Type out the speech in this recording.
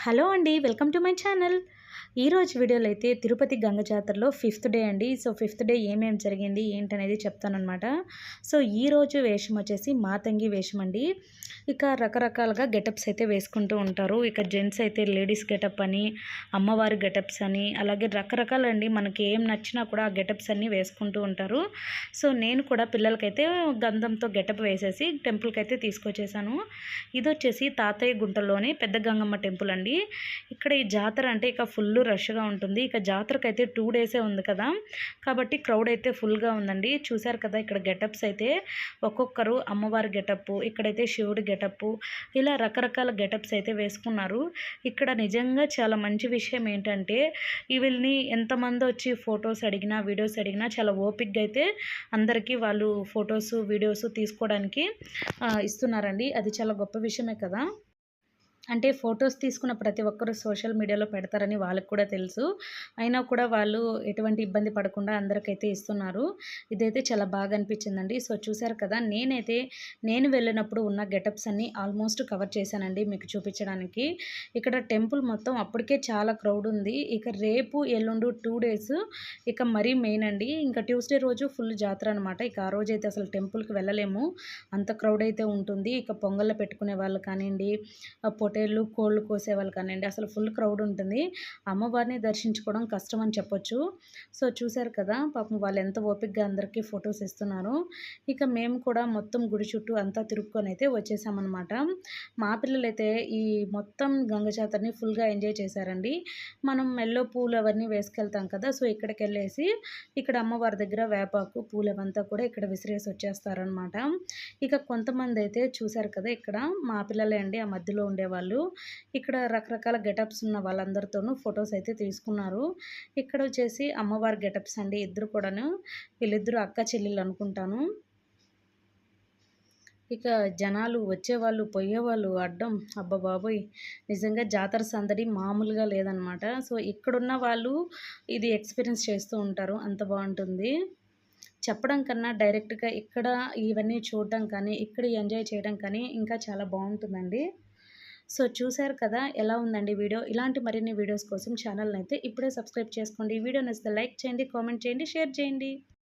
Hello అండి, welcome to my channel. ఈరోజు వీడియోలో అయితే తిరుపతి గంగ జాతరలో ఫిఫ్త్ డే అండి. సో ఫిఫ్త్ డే ఏమేమి జరిగింది ఏంటనేది చెప్తానమాట. సో ఈరోజు వేషం వచ్చేసి మాతంగి వేషం అండి. ఇక రకరకాలుగా గెటప్స్ అయితే వేసుకుంటూ ఉంటారు. ఇక జెంట్స్ అయితే లేడీస్ గెటప్ అని, అమ్మవారి గెటప్స్ అని, అలాగే రకరకాలండి. మనకి ఏం నచ్చినా కూడా ఆ గెటప్స్ అన్నీ వేసుకుంటూ ఉంటారు. సో నేను కూడా పిల్లలకైతే గంధంతో గెటప్ వేసేసి టెంపుల్కి అయితే తీసుకొచ్చేసాను. ఇది వచ్చేసి తాతయ్య గుంటలోని పెద్ద గంగమ్మ టెంపుల్ అండి. ఇక్కడ ఈ జాతర అంటే ఇక ఫుల్ రష్గా ఉంటుంది. ఇక జాతరకు అయితే 2 డేసే ఉంది కదా, కాబట్టి క్రౌడ్ అయితే ఫుల్గా ఉందండి. చూశారు కదా, ఇక్కడ గెటప్స్ అయితే ఒక్కొక్కరు అమ్మవారి గెటప్, ఇక్కడైతే శివుడి గెటప్, ఇలా రకరకాల గెటప్స్ అయితే వేసుకున్నారు. ఇక్కడ నిజంగా చాలా మంచి విషయం ఏంటంటే, వీళ్ళని ఎంతమంది వచ్చి ఫొటోస్ అడిగినా వీడియోస్ అడిగినా చాలా ఓపిక్గా అయితే అందరికీ వాళ్ళు ఫొటోస్ వీడియోస్ తీసుకోవడానికి ఇస్తున్నారండి. అది చాలా గొప్ప విషయమే కదా. అంటే ఫొటోస్ తీసుకున్న ప్రతి ఒక్కరు సోషల్ మీడియాలో పెడతారని వాళ్ళకి కూడా తెలుసు. అయినా కూడా వాళ్ళు ఎటువంటి ఇబ్బంది పడకుండా అందరికైతే ఇస్తున్నారు. ఇదైతే చాలా బాగా అనిపించిందండి. సో చూశారు కదా, నేను వెళ్ళినప్పుడు ఉన్న గెటప్స్ అన్నీ ఆల్మోస్ట్ కవర్ చేశానండి మీకు చూపించడానికి. ఇక్కడ టెంపుల్ మొత్తం అప్పటికే చాలా క్రౌడ్ ఉంది. ఇక రేపు ఎల్లుండు 2 డేస్ ఇక మరీ మెయిన్ అండి. ఇంకా ట్యూస్డే రోజు ఫుల్ జాతర అనమాట. ఇక ఆ రోజు అయితే అసలు టెంపుల్కి వెళ్ళలేము, అంత క్రౌడ్ అయితే ఉంటుంది. ఇక పొంగల్లో పెట్టుకునే వాళ్ళు కానివ్వండి, పొటేళ్ళు కోళ్ళు కోసేవాళ్ళు కానివ్వండి, అసలు ఫుల్ క్రౌడ్ ఉంటుంది. అమ్మవారిని దర్శించుకోవడం కష్టం అని చెప్పొచ్చు. సో చూశారు కదా, పాపం వాళ్ళు ఎంత ఓపికగా అందరికీ ఫొటోస్ ఇస్తున్నారు. ఇక మేము కూడా మొత్తం గుడి చుట్టూ అంతా తిరుక్కొని అయితే వచ్చేసామన్నమాట. మా పిల్లలైతే ఈ మొత్తం గంగ జాతరని ఫుల్గా ఎంజాయ్ చేశారండి. మనం మెల్లో పూలు అవన్నీ వేసుకెళ్తాం కదా, సో ఇక్కడికి వెళ్ళేసి ఇక్కడ అమ్మవారి దగ్గర వేపాకు పూలు అవంతా కూడా ఇక్కడ విసిరేసి వచ్చేస్తారనమాట. ఇక కొంతమంది అయితే చూశారు కదా, ఇక్కడ మా పిల్లలే అండి, ఆ మధ్యలో ఉండేవాళ్ళు. ఇక్కడ రకరకాల గెటప్స్ ఉన్న వాళ్ళందరితోనూ ఫొటోస్ అయితే తీసుకున్నారు. ఇక్కడ వచ్చేసి అమ్మవారి గెటప్స్ అండి, ఇద్దరు కూడాను. వీళ్ళిద్దరూ అక్క చెల్లెళ్ళు అనుకుంటాను. ఇక జనాలు వచ్చేవాళ్ళు పోయేవాళ్ళు అడ్డం, అబ్బా బాబోయ్, నిజంగా జాతర సందడి మామూలుగా లేదనమాట. సో ఇక్కడున్న వాళ్ళు ఇది ఎక్స్పీరియన్స్ చేస్తూ ఉంటారు, అంత బాగుంటుంది. చెప్పడం కన్నా డైరెక్ట్గా ఇక్కడ ఇవన్నీ చూడడం కానీ, ఇక్కడ ఎంజాయ్ చేయడం కానీ ఇంకా చాలా బాగుంటుందండి. సో చూశారు కదా, ఎలా ఉందండి వీడియో. ఇలాంటి మరిన్ని వీడియోస్ కోసం ఛానల్ని అయితే ఇప్పుడే సబ్స్క్రైబ్ చేసుకోండి. ఈ వీడియో నచ్చితే లైక్ చేయండి, కామెంట్ చేయండి, షేర్ చేయండి.